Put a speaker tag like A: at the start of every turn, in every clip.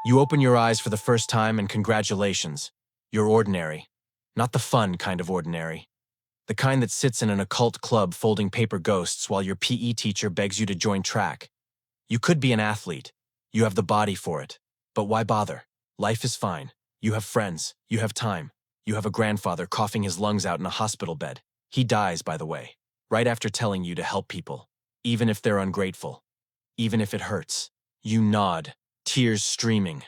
A: You open your eyes for the first time and congratulations. You're ordinary. Not the fun kind of ordinary. The kind that sits in an occult club folding paper ghosts while your PE teacher begs you to join track. You could be an athlete. You have the body for it. But why bother? Life is fine. You have friends. You have time. You have a grandfather coughing his lungs out in a hospital bed. He dies, by the way, right after telling you to help people, even if they're ungrateful, even if it hurts. You nod, tears streaming,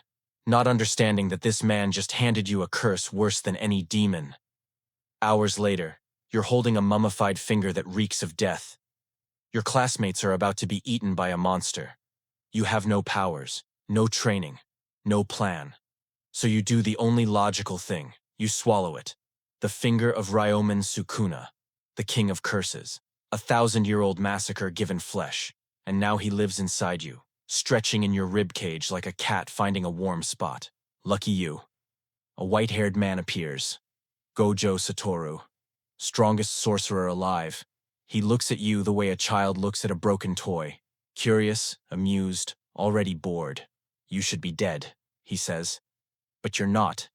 A: not understanding that this man just handed you a curse worse than any demon. Hours later, you're holding a mummified finger that reeks of death. Your classmates are about to be eaten by a monster. You have no powers, no training, no plan. So you do the only logical thing. You swallow it. The finger of Ryomen Sukuna, the king of curses. 1,000-year-old massacre given flesh. And now he lives inside you, stretching in your ribcage like a cat finding a warm spot. Lucky you. A white-haired man appears. Gojo Satoru. Strongest sorcerer alive. He looks at you the way a child looks at a broken toy. Curious, amused, already bored. You should be dead, he says. But you're not.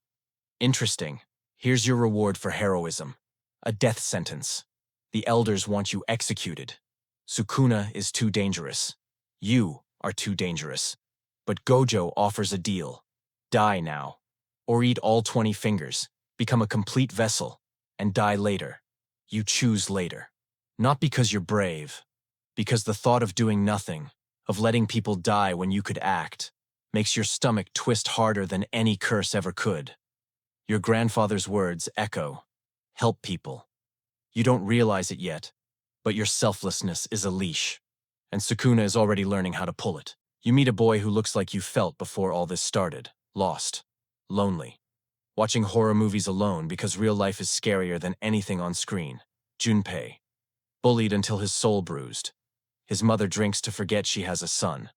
A: Interesting. Here's your reward for heroism. A death sentence. The elders want you executed. Sukuna is too dangerous. You are too dangerous. But Gojo offers a deal. Die now. Or eat all 20 fingers, become a complete vessel, and die later. You choose later. Not because you're brave. Because the thought of doing nothing, of letting people die when you could act, makes your stomach twist harder than any curse ever could. Your grandfather's words echo. Help people. You don't realize it yet, but your selflessness is a leash. And Sukuna is already learning how to pull it. You meet a boy who looks like you felt before all this started. Lost. Lonely. Watching horror movies alone because real life is scarier than anything on screen. Junpei. Bullied until his soul bruised. His mother drinks to forget she has a son.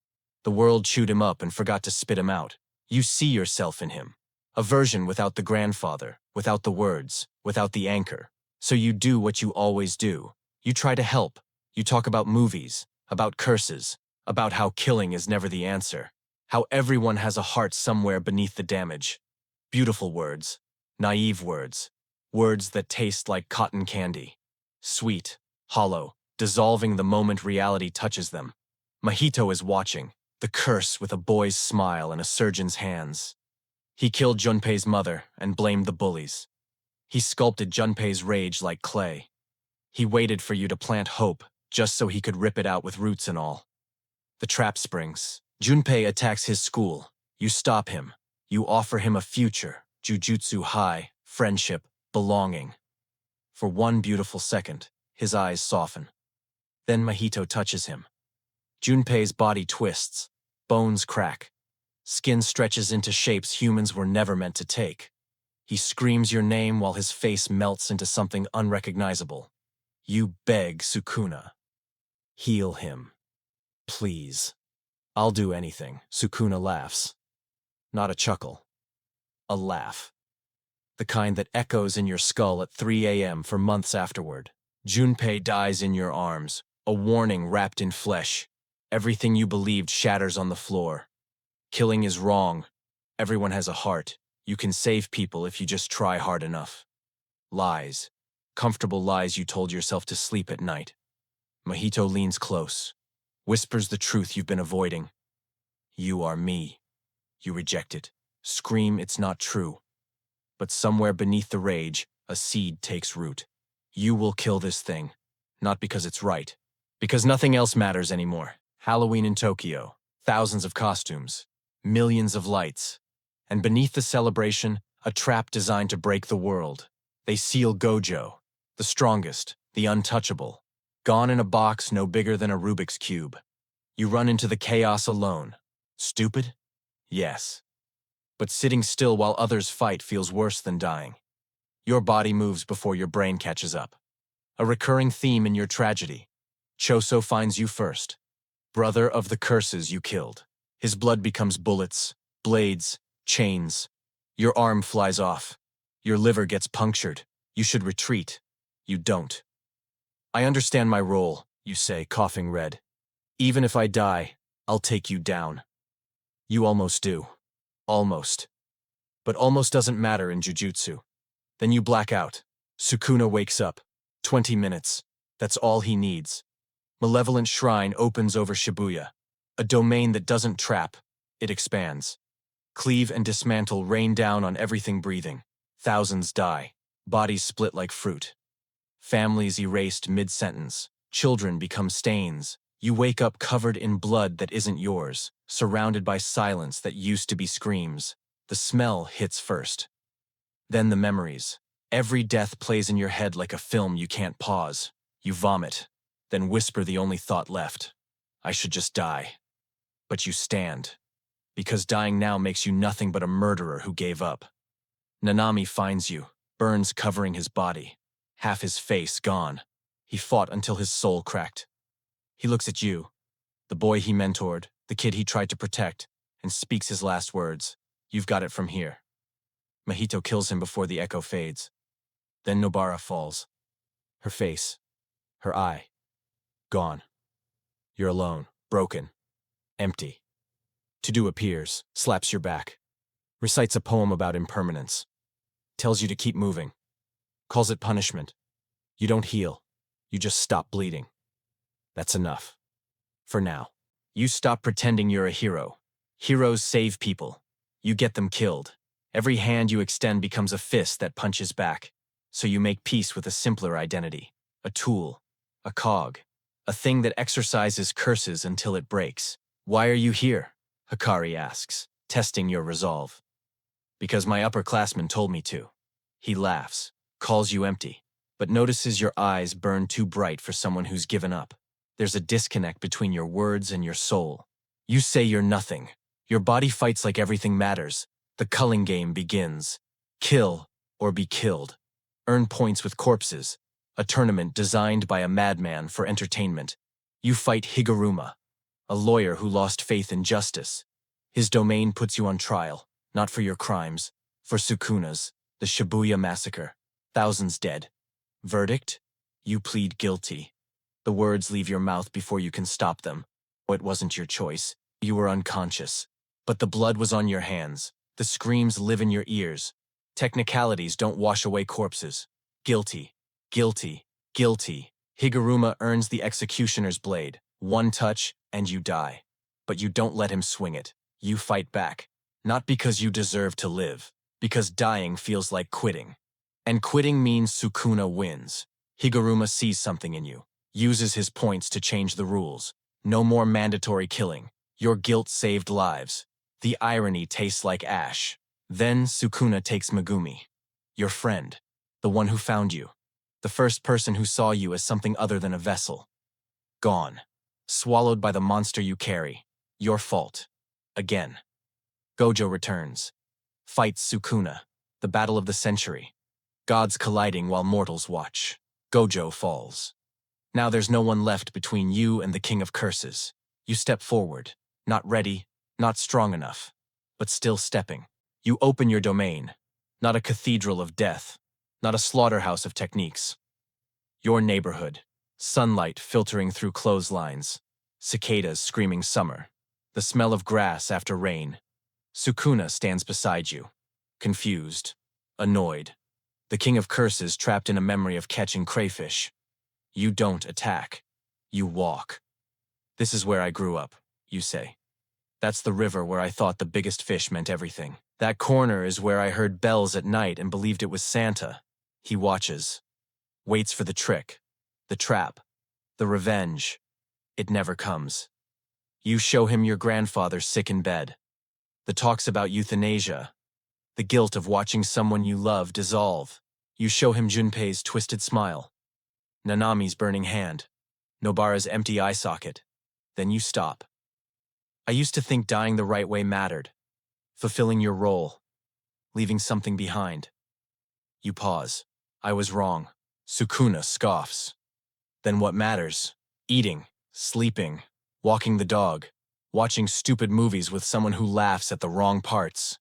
A: The world chewed him up and forgot to spit him out. You see yourself in him. A version without the grandfather, without the words, without the anchor. So you do what you always do. You try to help. You talk about movies, about curses, about how killing is never the answer. How everyone has a heart somewhere beneath the damage. Beautiful words. Naive words. Words that taste like cotton candy. Sweet, hollow, dissolving the moment reality touches them. Mahito is watching, the curse with a boy's smile and a surgeon's hands. He killed Junpei's mother and blamed the bullies. He sculpted Junpei's rage like clay. He waited for you to plant hope just so he could rip it out with roots and all. The trap springs. Junpei attacks his school. You stop him. You offer him a future, Jujutsu High, friendship, belonging. For one beautiful second, his eyes soften. Then Mahito touches him. Junpei's body twists. Bones crack. Skin stretches into shapes humans were never meant to take. He screams your name while his face melts into something unrecognizable. You beg Sukuna. Heal him. Please. I'll do anything. Sukuna laughs. Not a chuckle. A laugh. The kind that echoes in your skull at 3 a.m. for months afterward. Junpei dies in your arms, a warning wrapped in flesh. Everything you believed shatters on the floor. Killing is wrong. Everyone has a heart. You can save people if you just try hard enough. Lies. Comfortable lies you told yourself to sleep at night. Mahito leans close. Whispers the truth you've been avoiding. You are me. You reject it. Scream it's not true. But somewhere beneath the rage, a seed takes root. You will kill this thing. Not because it's right. Because nothing else matters anymore. Halloween in Tokyo. Thousands of costumes. Millions of lights. And beneath the celebration, a trap designed to break the world. They seal Gojo. The strongest. The untouchable. Gone in a box no bigger than a Rubik's Cube. You run into the chaos alone. Stupid? Yes. But sitting still while others fight feels worse than dying. Your body moves before your brain catches up. A recurring theme in your tragedy. Choso finds you first. Brother of the curses you killed. His blood becomes bullets, blades, chains. Your arm flies off. Your liver gets punctured. You should retreat. You don't. I understand my role, you say, coughing red. Even if I die, I'll take you down. You almost do. Almost. But almost doesn't matter in Jujutsu. Then you black out. Sukuna wakes up. 20 minutes. That's all he needs. Malevolent shrine opens over Shibuya. A domain that doesn't trap, it expands. Cleave and dismantle rain down on everything breathing. Thousands die. Bodies split like fruit. Families erased mid-sentence. Children become stains. You wake up covered in blood that isn't yours, surrounded by silence that used to be screams. The smell hits first. Then the memories. Every death plays in your head like a film you can't pause. You vomit, then whisper the only thought left. I should just die. But you stand. Because dying now makes you nothing but a murderer who gave up. Nanami finds you, burns covering his body. Half his face gone. He fought until his soul cracked. He looks at you, the boy he mentored, the kid he tried to protect, and speaks his last words. You've got it from here. Mahito kills him before the echo fades. Then Nobara falls. Her face, her eye, gone. You're alone, broken, empty. To-do appears, slaps your back, recites a poem about impermanence, tells you to keep moving, calls it punishment. You don't heal, you just stop bleeding. That's enough. For now. You stop pretending you're a hero. Heroes save people. You get them killed. Every hand you extend becomes a fist that punches back. So you make peace with a simpler identity. A tool. A cog. A thing that exercises curses until it breaks. Why are you here? Hikari asks, testing your resolve. Because my upperclassman told me to. He laughs, calls you empty, but notices your eyes burn too bright for someone who's given up. There's a disconnect between your words and your soul. You say you're nothing. Your body fights like everything matters. The culling game begins. Kill or be killed. Earn points with corpses. A tournament designed by a madman for entertainment. You fight Higuruma, a lawyer who lost faith in justice. His domain puts you on trial, not for your crimes, for Sukuna's, the Shibuya massacre. Thousands dead. Verdict? You plead guilty. The words leave your mouth before you can stop them. It wasn't your choice. You were unconscious. But the blood was on your hands. The screams live in your ears. Technicalities don't wash away corpses. Guilty. Guilty. Guilty. Higuruma earns the executioner's blade. One touch, and you die. But you don't let him swing it. You fight back. Not because you deserve to live. Because dying feels like quitting. And quitting means Sukuna wins. Higuruma sees something in you. Uses his points to change the rules. No more mandatory killing. Your guilt saved lives. The irony tastes like ash. Then Sukuna takes Megumi. Your friend. The one who found you. The first person who saw you as something other than a vessel. Gone. Swallowed by the monster you carry. Your fault. Again. Gojo returns. Fights Sukuna. The battle of the century. Gods colliding while mortals watch. Gojo falls. Now there's no one left between you and the King of Curses. You step forward, not ready, not strong enough, but still stepping. You open your domain, not a cathedral of death, not a slaughterhouse of techniques. Your neighborhood, sunlight filtering through clotheslines, cicadas screaming summer, the smell of grass after rain. Sukuna stands beside you, confused, annoyed. The King of Curses trapped in a memory of catching crayfish. You don't attack. You walk. This is where I grew up, you say. That's the river where I thought the biggest fish meant everything. That corner is where I heard bells at night and believed it was Santa. He watches. Waits for the trick. The trap. The revenge. It never comes. You show him your grandfather sick in bed. The talks about euthanasia. The guilt of watching someone you love dissolve. You show him Junpei's twisted smile. Nanami's burning hand, Nobara's empty eye socket. Then you stop. I used to think dying the right way mattered. Fulfilling your role. Leaving something behind. You pause. I was wrong. Sukuna scoffs. Then what matters? Eating, sleeping, walking the dog, watching stupid movies with someone who laughs at the wrong parts.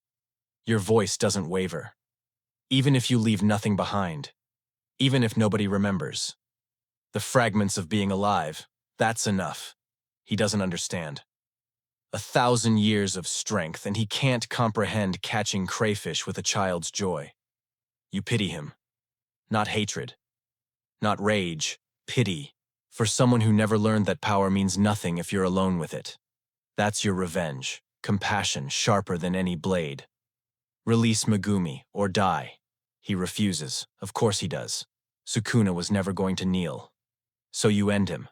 A: Your voice doesn't waver. Even if you leave nothing behind. Even if nobody remembers. The fragments of being alive, that's enough. He doesn't understand. 1,000 years of strength, and he can't comprehend catching crayfish with a child's joy. You pity him. Not hatred. Not rage. Pity. For someone who never learned that power means nothing if you're alone with it. That's your revenge. Compassion sharper than any blade. Release Megumi, or die. He refuses. Of course he does. Sukuna was never going to kneel. So you end him.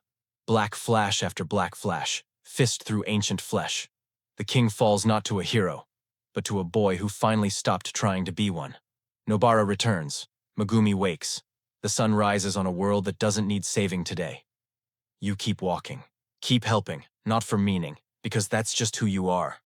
A: Black flash after black flash, fist through ancient flesh. The king falls not to a hero, but to a boy who finally stopped trying to be one. Nobara returns. Megumi wakes. The sun rises on a world that doesn't need saving today. You keep walking. Keep helping, not for meaning, because that's just who you are.